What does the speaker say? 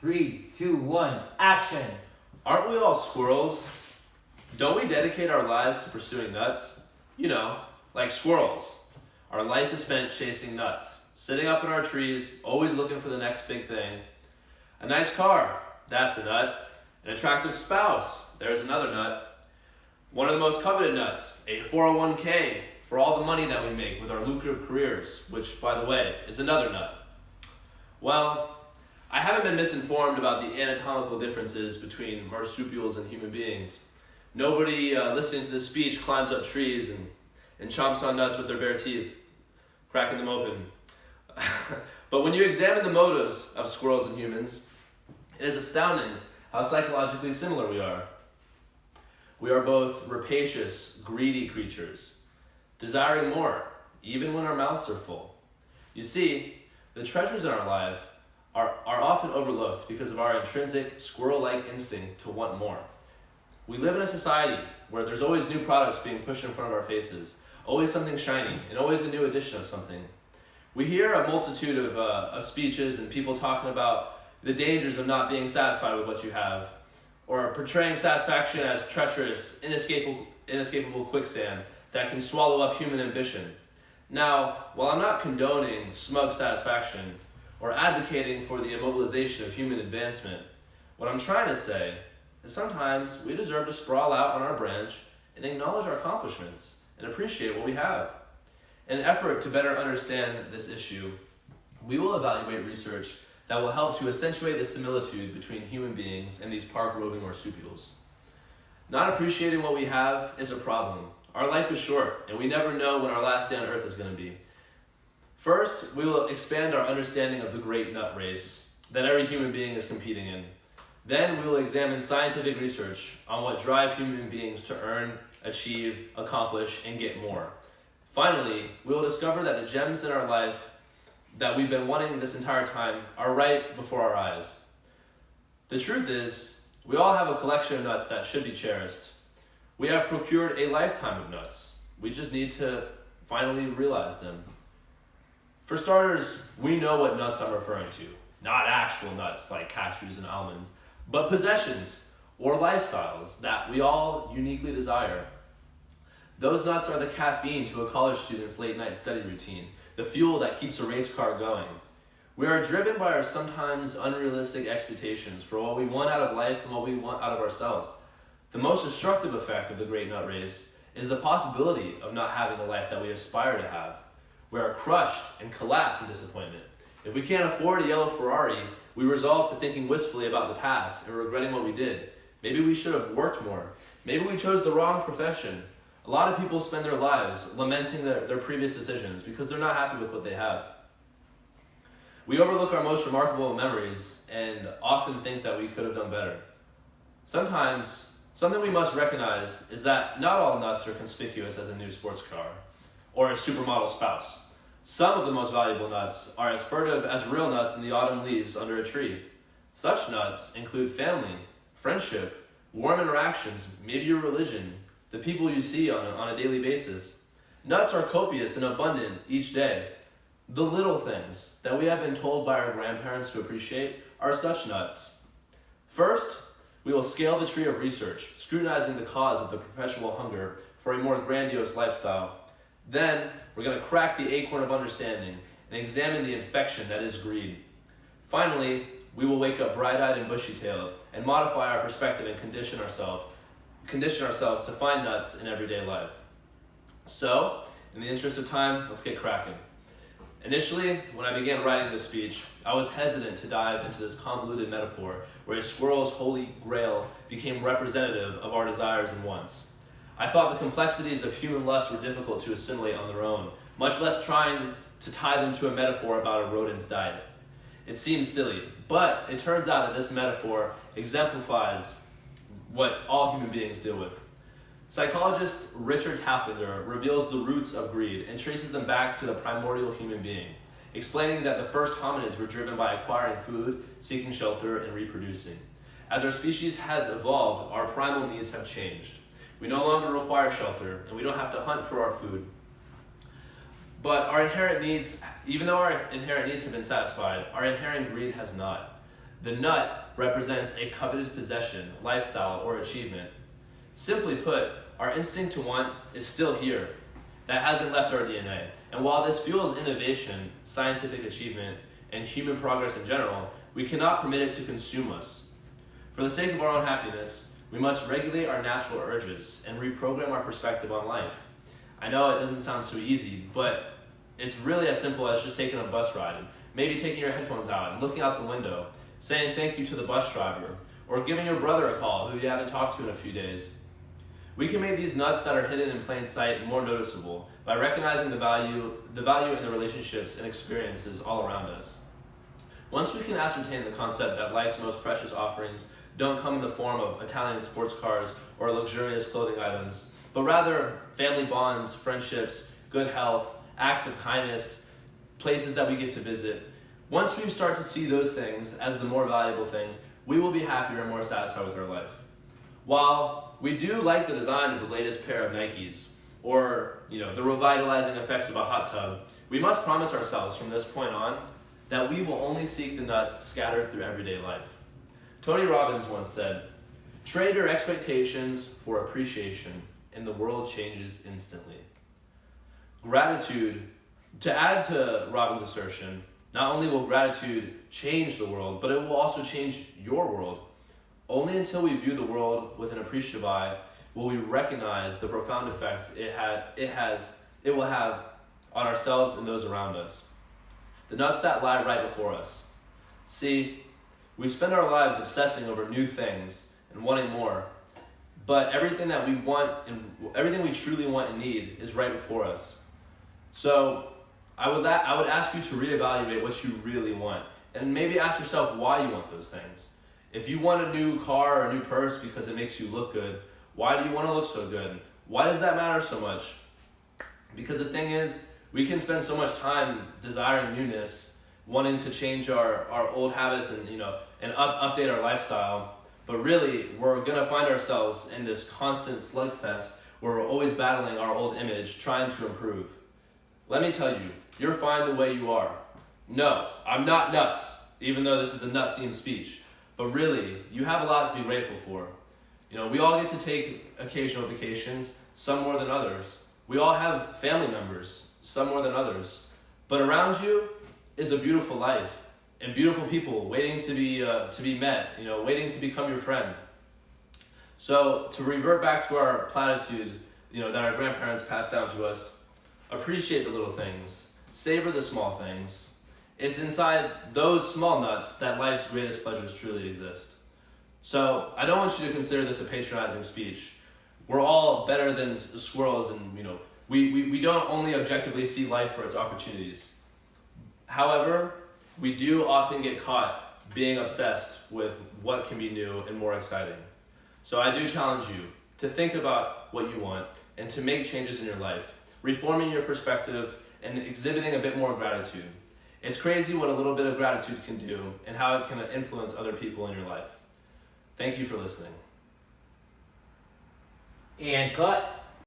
Three, two, one, action! Aren't we all squirrels? Don't we dedicate our lives to pursuing nuts? You know, like squirrels. Our life is spent chasing nuts, sitting up in our trees, always looking for the next big thing. A nice car, that's a nut. An attractive spouse, there's another nut. One of the most coveted nuts, a 401k for all the money that we make with our lucrative careers, which, by the way, is another nut. Well, I haven't been misinformed about the anatomical differences between marsupials and human beings. Nobody listening to this speech climbs up trees and chomps on nuts with their bare teeth, cracking them open. But when you examine the motives of squirrels and humans, it is astounding how psychologically similar we are. We are both rapacious, greedy creatures, desiring more, even when our mouths are full. You see, the treasures in our life are often overlooked because of our intrinsic squirrel-like instinct to want more. We live in a society where there's always new products being pushed in front of our faces, always something shiny, and always a new edition of something. We hear a multitude of speeches and people talking about the dangers of not being satisfied with what you have, or portraying satisfaction as treacherous, inescapable quicksand that can swallow up human ambition. Now, while I'm not condoning smug satisfaction or advocating for the immobilization of human advancement, what I'm trying to say is sometimes we deserve to sprawl out on our branch and acknowledge our accomplishments and appreciate what we have. In an effort to better understand this issue, we will evaluate research that will help to accentuate the similitude between human beings and these park-roving marsupials. Not appreciating what we have is a problem. Our life is short, and we never know when our last day on Earth is going to be. First, we will expand our understanding of the great nut race that every human being is competing in. Then we will examine scientific research on what drives human beings to earn, achieve, accomplish, and get more. Finally, we will discover that the gems in our life that we've been wanting this entire time are right before our eyes. The truth is, we all have a collection of nuts that should be cherished. We have procured a lifetime of nuts. We just need to finally realize them. For starters, we know what nuts I'm referring to. Not actual nuts like cashews and almonds, but possessions or lifestyles that we all uniquely desire. Those nuts are the caffeine to a college student's late night study routine, the fuel that keeps a race car going. We are driven by our sometimes unrealistic expectations for what we want out of life and what we want out of ourselves. The most destructive effect of the great nut race is the possibility of not having the life that we aspire to have. We are crushed and collapse in disappointment. If we can't afford a yellow Ferrari, we resolve to thinking wistfully about the past and regretting what we did. Maybe we should have worked more. Maybe we chose the wrong profession. A lot of people spend their lives lamenting their previous decisions because they're not happy with what they have. We overlook our most remarkable memories and often think that we could have done better. Sometimes, something we must recognize is that not all nuts are conspicuous as a new sports car or a supermodel spouse. Some of the most valuable nuts are as furtive as real nuts in the autumn leaves under a tree. Such nuts include family, friendship, warm interactions, maybe your religion, the people you see on a daily basis. Nuts are copious and abundant each day. The little things that we have been told by our grandparents to appreciate are such nuts. First, we will scale the tree of research, scrutinizing the cause of the perpetual hunger for a more grandiose lifestyle. Then, we're going to crack the acorn of understanding and examine the infection that is greed. Finally, we will wake up bright-eyed and bushy-tailed and modify our perspective and condition ourselves to find nuts in everyday life. So, in the interest of time, let's get cracking. Initially, when I began writing this speech, I was hesitant to dive into this convoluted metaphor where a squirrel's holy grail became representative of our desires and wants. I thought the complexities of human lust were difficult to assimilate on their own, much less trying to tie them to a metaphor about a rodent's diet. It seems silly, but it turns out that this metaphor exemplifies what all human beings deal with. Psychologist Richard Tafflinger reveals the roots of greed and traces them back to the primordial human being, explaining that the first hominids were driven by acquiring food, seeking shelter, and reproducing. As our species has evolved, our primal needs have changed. We no longer require shelter, and we don't have to hunt for our food. But our inherent needs, even though our inherent needs have been satisfied, our inherent greed has not. The nut represents a coveted possession, lifestyle, or achievement. Simply put, our instinct to want is still here. That hasn't left our DNA. And while this fuels innovation, scientific achievement, and human progress in general, we cannot permit it to consume us. For the sake of our own happiness, we must regulate our natural urges and reprogram our perspective on life. I know it doesn't sound so easy, but it's really as simple as just taking a bus ride and maybe taking your headphones out and looking out the window, saying thank you to the bus driver, or giving your brother a call who you haven't talked to in a few days. We can make these nuts that are hidden in plain sight more noticeable by recognizing the value in the relationships and experiences all around us. Once we can ascertain the concept that life's most precious offerings don't come in the form of Italian sports cars or luxurious clothing items, but rather family bonds, friendships, good health, acts of kindness, places that we get to visit. Once we start to see those things as the more valuable things, we will be happier and more satisfied with our life. While we do like the design of the latest pair of Nikes, or the revitalizing effects of a hot tub, we must promise ourselves from this point on that we will only seek the nuts scattered through everyday life. Tony Robbins once said, "Trade your expectations for appreciation, and the world changes instantly." Gratitude, to add to Robbins' assertion, not only will gratitude change the world, but it will also change your world. Only until we view the world with an appreciative eye will we recognize the profound effect it will have on ourselves and those around us. The nuts that lie right before us. See, we spend our lives obsessing over new things and wanting more, but everything that we want and everything we truly want and need is right before us. So I would ask you to reevaluate what you really want, and maybe ask yourself why you want those things. If you want a new car or a new purse because it makes you look good, why do you want to look so good? Why does that matter so much? Because the thing is, we can spend so much time desiring newness, wanting to change our old habits and update our lifestyle, but really we're gonna find ourselves in this constant slugfest where we're always battling our old image, trying to improve. Let me tell you, you're fine the way you are. No, I'm not nuts, even though this is a nut-themed speech. But really, you have a lot to be grateful for. We all get to take occasional vacations, some more than others. We all have family members, some more than others. But around you is a beautiful life and beautiful people waiting to be met, waiting to become your friend. So to revert back to our platitude, that our grandparents passed down to us, appreciate the little things, savor the small things. It's inside those small nuts that life's greatest pleasures truly exist. So I don't want you to consider this a patronizing speech. We're all better than squirrels, and we don't only objectively see life for its opportunities. However, we do often get caught being obsessed with what can be new and more exciting. So I do challenge you to think about what you want and to make changes in your life, reforming your perspective and exhibiting a bit more gratitude. It's crazy what a little bit of gratitude can do and how it can influence other people in your life. Thank you for listening. And cut.